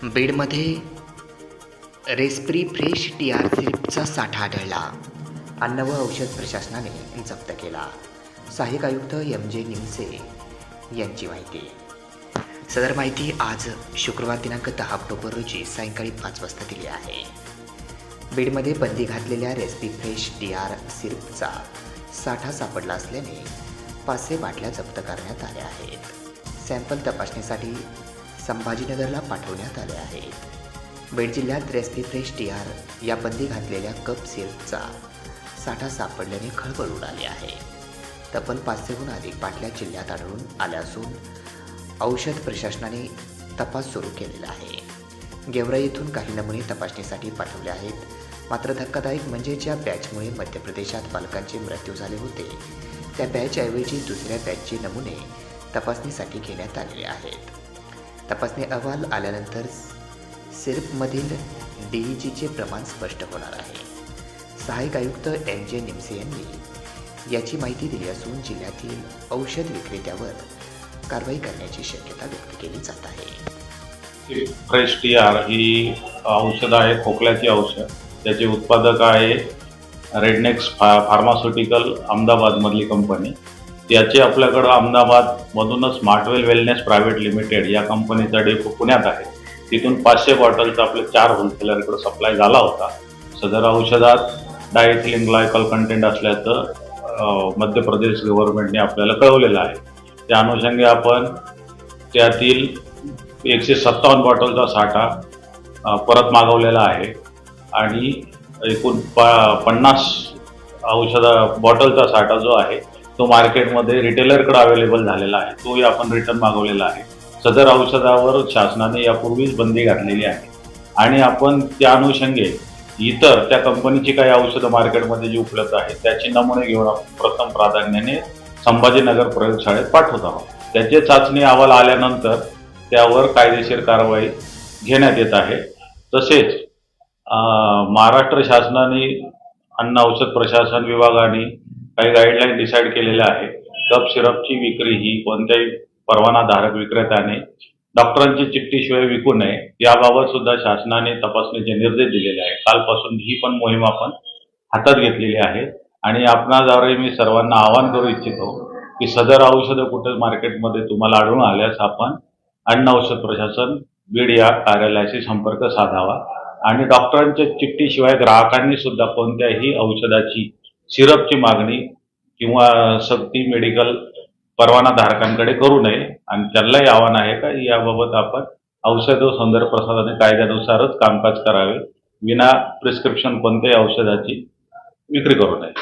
बीडमध्ये रेस्प्री fresh TR सिरपचा साठा आढळला. अन्न व औषध प्रशासनाने जप्त केला. सहाय्यक आयुक्त MJ निमसे यांची माहिती. सदर माहिती आज शुक्रवार दिनांक 10 ऑक्टोबर रोजी सायंकाळी 5 वाजता दिली आहे. बीडमध्ये बंदी घातलेल्या रेस्प्री फ्रेश TR सिरपचा साठा सापडला असल्याने 500 बाटल्या जप्त करण्यात आल्या आहेत. सॅम्पल तपासणीसाठी संभाजीनगरला पाठवण्यात आले आहेत. बीड जिल्ह्यात रेस्प्री फ्रेश TR या बंदी घातलेल्या कप सिरपचा साठा सापडल्याने खळबळ उडाली आहे. तब्बल 500हून अधिक बाटल्या जिल्ह्यात आढळून आल्या असून औषध प्रशासनाने तपास सुरू केलेला आहे. गेवराई येथून काही नमुने तपासणीसाठी पाठवले आहेत. मात्र धक्कादायक म्हणजे ज्या बॅचमुळे मध्य प्रदेशात बालकांचे मृत्यू झाले होते त्या बॅचऐवजी दुसऱ्या बॅचचे नमुने तपासणीसाठी घेण्यात आलेले आहेत. तपासणी अहवाल आल्यानंतर सिरपमधील DEGचे प्रमाण स्पष्ट होणार आहे. सहाय्यक आयुक्त MJ निमसे यांनी याची माहिती दिली असून जिल्ह्यातील औषध विक्रेत्यावर कारवाई करण्याची शक्यता व्यक्त केली जात आहे. फ्रेश TR ही औषध आहे, खोकल्याची औषध. त्याचे उत्पादक आहे रेडनेक्स फार्मास्युटिकल अहमदाबादमधली कंपनी. याचे आपल्याकडं अहमदाबादमधूनच स्मार्टवेल वेलनेस प्रायव्हेट लिमिटेड या कंपनीचा डेपो पुण्यात आहे. तिथून 500 बॉटलचा आपले 4 होलसेलरकडे सप्लाय झाला होता. सदर औषधात डायथिलीन ग्लायकॉल कंटेंट असल्याचं मध्य प्रदेश गव्हर्नमेंटने आपल्याला कळवलेलं आहे. त्या अनुषंगी आपण त्यातील 157 बॉटलचा साठा परत मागवलेला आहे आणि एकूण 50 बॉटलचा साठा जो आहे तो मार्केटमध्ये रिटेलरकडे अवेलेबल झालेला आहे. तोही आपण रिटर्न मागवलेला आहे. सदर औषधावर शासनाने यापूर्वीच बंदी घातलेली आहे आणि आपण त्या अनुषंगे इतर त्या कंपनीची काही औषधं मार्केटमध्ये जी उपलब्ध आहेत त्याचे नमुने घेऊन आपण प्रथम प्राधान्याने संभाजीनगर प्रयोगशाळेत पाठवत आहोत. त्याचे चाचणी अहवाल आल्यानंतर त्यावर कायदेशीर कारवाई घेण्यात येत आहे. तसेच महाराष्ट्र शासनाने अन्न औषध प्रशासन विभागाने काही गाईडलाईन डिसाईड केलेल्या आहे. कप सिरपची विक्री ही कोणत्याही परवानाधारक विक्रेत्याने डॉक्टरांची चिठ्ठीशिवाय विकू नये याबाबत सुद्धा शासनाने तपासणीचे निर्देश दिलेले आहे. कालपासून ही पण मोहीम आपण हातात घेतलेली आहे आणि आपणाद्वारे मी सर्वांना आवाहन करू इच्छितो की सदर औषधं कुठे मार्केटमध्ये तुम्हाला आढळून आल्यास आपण अन्न औषध प्रशासन बीड या कार्यालयाशी संपर्क साधावा आणि डॉक्टरांच्या चिठ्ठीशिवाय ग्राहकांनी सुद्धा कोणत्याही औषधाची सिरपची मागणी किंवा सक्ती मेडिकल परवानाधारकांकडे करू नये. आणि त्यांनाही आव्हान आहे का याबाबत आपण औषध व सौंदर्य प्रसाधने कायद्यानुसारच कामकाज करावे. विना प्रिस्क्रिप्शन कोणत्याही औषधाची विक्री करू नये.